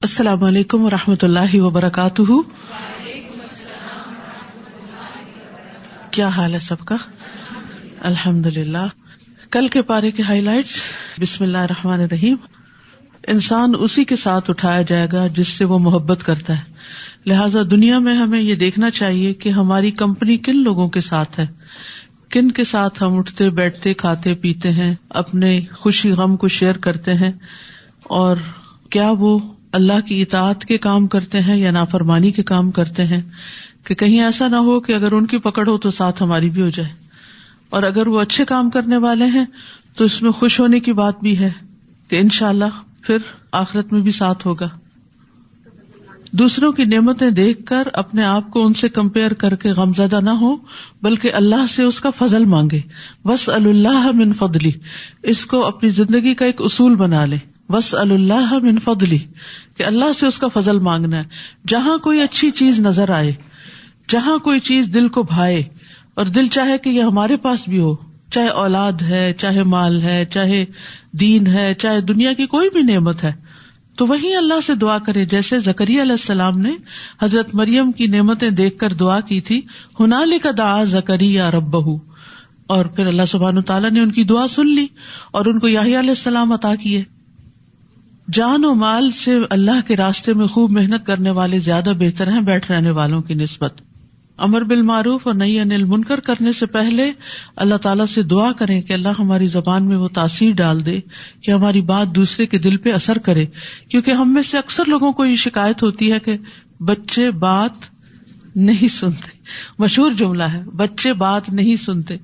السلام علیکم ورحمۃ اللہ وبرکاتہ. کیا حال ہے سب کا؟ الحمدللہ. کل کے پارے کے ہائی لائٹس. بسم اللہ الرحمن الرحیم. انسان اسی کے ساتھ اٹھایا جائے گا جس سے وہ محبت کرتا ہے. لہٰذا دنیا میں ہمیں یہ دیکھنا چاہیے کہ ہماری کمپنی کن لوگوں کے ساتھ ہے، کن کے ساتھ ہم اٹھتے بیٹھتے کھاتے پیتے ہیں، اپنے خوشی غم کو شیئر کرتے ہیں، اور کیا وہ اللہ کی اطاعت کے کام کرتے ہیں یا نافرمانی کے کام کرتے ہیں، کہ کہیں ایسا نہ ہو کہ اگر ان کی پکڑ ہو تو ساتھ ہماری بھی ہو جائے. اور اگر وہ اچھے کام کرنے والے ہیں تو اس میں خوش ہونے کی بات بھی ہے کہ انشاءاللہ پھر آخرت میں بھی ساتھ ہوگا. دوسروں کی نعمتیں دیکھ کر اپنے آپ کو ان سے کمپیئر کر کے غمزدہ نہ ہو، بلکہ اللہ سے اس کا فضل مانگے. وَاسْأَلُوا اللَّهَ مِن فَضْلِهِ، اس کو اپنی زندگی کا ایک اصول بنا لے. وَاسْأَلُوا اللَّهَ مِن فَضْلِهِ، کہ اللہ سے اس کا فضل مانگنا ہے. جہاں کوئی اچھی چیز نظر آئے، جہاں کوئی چیز دل کو بھائے اور دل چاہے کہ یہ ہمارے پاس بھی ہو، چاہے اولاد ہے، چاہے مال ہے، چاہے دین ہے، چاہے دنیا کی کوئی بھی نعمت ہے، تو وہیں اللہ سے دعا کرے. جیسے زکریا علیہ السلام نے حضرت مریم کی نعمتیں دیکھ کر دعا کی تھی، ہنالک دعا زکریا ربہ، اور پھر اللہ سبحانہ تعالیٰ نے ان کی دعا سن لی اور ان کو یحییٰ علیہ السلام عطا کیے. جان و مال سے اللہ کے راستے میں خوب محنت کرنے والے زیادہ بہتر ہیں بیٹھ رہنے والوں کی نسبت. امر بالمعروف اور نہی عن المنکر کرنے سے پہلے اللہ تعالیٰ سے دعا کریں کہ اللہ ہماری زبان میں وہ تاثیر ڈال دے کہ ہماری بات دوسرے کے دل پہ اثر کرے. کیونکہ ہم میں سے اکثر لوگوں کو یہ شکایت ہوتی ہے کہ بچے بات نہیں سنتے. مشہور جملہ ہے، بچے بات نہیں سنتے.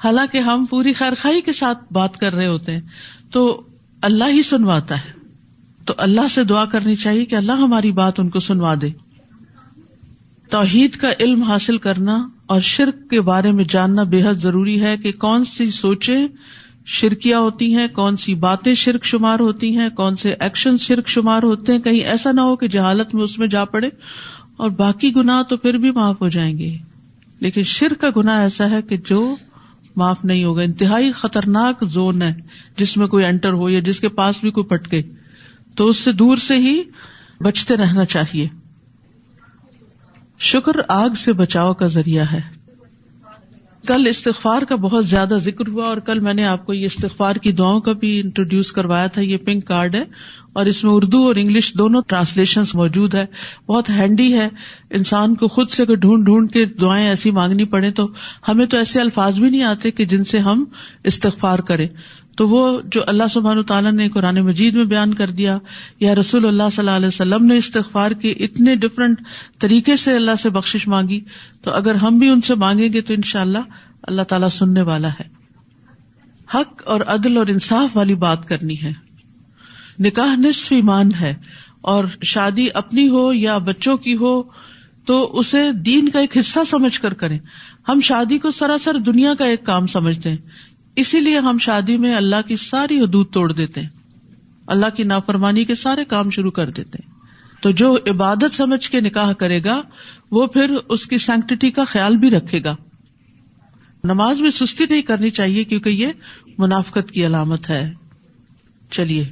حالانکہ ہم پوری خیرخواہی کے ساتھ بات کر رہے ہوتے ہیں تو اللہ ہی سنواتا ہے. تو اللہ سے دعا کرنی چاہیے کہ اللہ ہماری بات ان کو سنوا دے. توحید کا علم حاصل کرنا اور شرک کے بارے میں جاننا بے حد ضروری ہے کہ کون سی سوچیں شرکیہ ہوتی ہیں، کون سی باتیں شرک شمار ہوتی ہیں، کون سے ایکشن شرک شمار ہوتے ہیں. کہیں ایسا نہ ہو کہ جہالت میں اس میں جا پڑے اور باقی گناہ تو پھر بھی معاف ہو جائیں گے، لیکن شرک کا گناہ ایسا ہے کہ جو معاف نہیں ہوگا. انتہائی خطرناک زون ہے جس میں کوئی انٹر ہو یا جس کے پاس بھی کوئی پٹکے، تو اس سے دور سے ہی بچتے رہنا چاہیے. شکر آگ سے بچاؤ کا ذریعہ ہے. کل استغفار کا بہت زیادہ ذکر ہوا اور کل میں نے آپ کو یہ استغفار کی دعاؤں کا بھی انٹروڈیوس کروایا تھا. یہ پنک کارڈ ہے اور اس میں اردو اور انگلش دونوں ٹرانسلیشنز موجود ہے. بہت ہینڈی ہے. انسان کو خود سے ڈھونڈ ڈھونڈ کے دعائیں ایسی مانگنی پڑے تو ہمیں تو ایسے الفاظ بھی نہیں آتے کہ جن سے ہم استغفار کریں. تو وہ جو اللہ سبحانہ تعالیٰ نے قرآن مجید میں بیان کر دیا، یا رسول اللہ صلی اللہ علیہ وسلم نے استغفار کے اتنے ڈفرنٹ طریقے سے اللہ سے بخشش مانگی، تو اگر ہم بھی ان سے مانگیں گے تو انشاءاللہ اللہ تعالیٰ سننے والا ہے. حق اور عدل اور انصاف والی بات کرنی ہے. نکاح نصف ایمان ہے، اور شادی اپنی ہو یا بچوں کی ہو تو اسے دین کا ایک حصہ سمجھ کر کریں. ہم شادی کو سراسر دنیا کا ایک کام سمجھتے ہیں، اسی لیے ہم شادی میں اللہ کی ساری حدود توڑ دیتے ہیں، اللہ کی نافرمانی کے سارے کام شروع کر دیتے ہیں. تو جو عبادت سمجھ کے نکاح کرے گا وہ پھر اس کی سینکٹیٹی کا خیال بھی رکھے گا. نماز میں سستی نہیں کرنی چاہیے کیونکہ یہ منافقت کی علامت ہے. چلیے